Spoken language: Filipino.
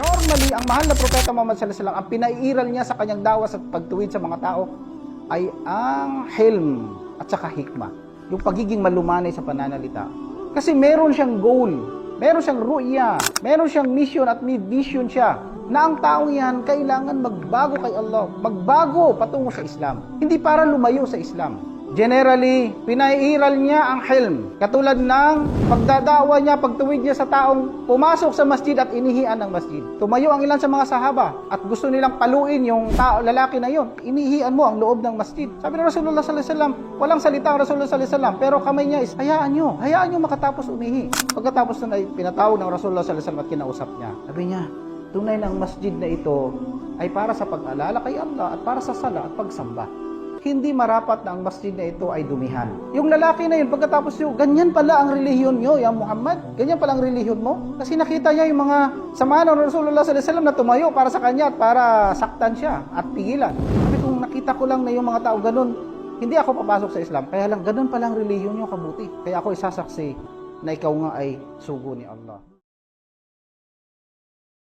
Normally, ang mahal na propeta Muhammad sallallahu alaihi wasallam, ang pinairal niya sa kanyang dawas at pagtuwid sa mga tao ay ang hilm at saka hikmah. Yung pagiging malumanay sa pananalita. Kasi meron siyang goal, meron siyang ru'ya, meron siyang mission at may vision siya na ang taong yan kailangan magbago kay Allah, magbago patungo sa Islam. Hindi para lumayo sa Islam. Generally, pinairal niya ang hilm. Katulad ng pagdadawa niya, pagtuwid niya sa taong pumasok sa masjid at inihian ng masjid. Tumayo ang ilan sa mga sahaba at gusto nilang paluin yung lalaki na yon. Inihian mo ang loob ng masjid. Sabi ng Rasulullah sallallahu alaihi wasallam, walang salita ang Rasulullah sallallahu alaihi wasallam, pero kamay niya is, hayaan nyo makatapos umihi. Pagkatapos na pinatawag ng Rasulullah sallallahu alaihi wasallam at kinausap niya, sabi niya, tunay na ang masjid na ito ay para sa pag-alala kay Allah at para sa sala at pagsamba. Hindi marapat na ang masjid na ito ay dumihan. Yung lalaki na yun, pagkatapos yun, ganyan pala ang relihiyon nyo, ya Muhammad. Ganyan pala ang relihiyon mo. Kasi nakita niya yung mga samahan ng Rasulullah sallallahu alaihi wasallam na tumayo para sa kanya at para saktan siya at pigilan. Sabi kung nakita ko lang na yung mga tao ganun, hindi ako papasok sa Islam. Kaya lang, ganun pala ang relihiyon nyo, kabuti. Kaya ako isasaksi na ikaw nga ay sugo ni Allah.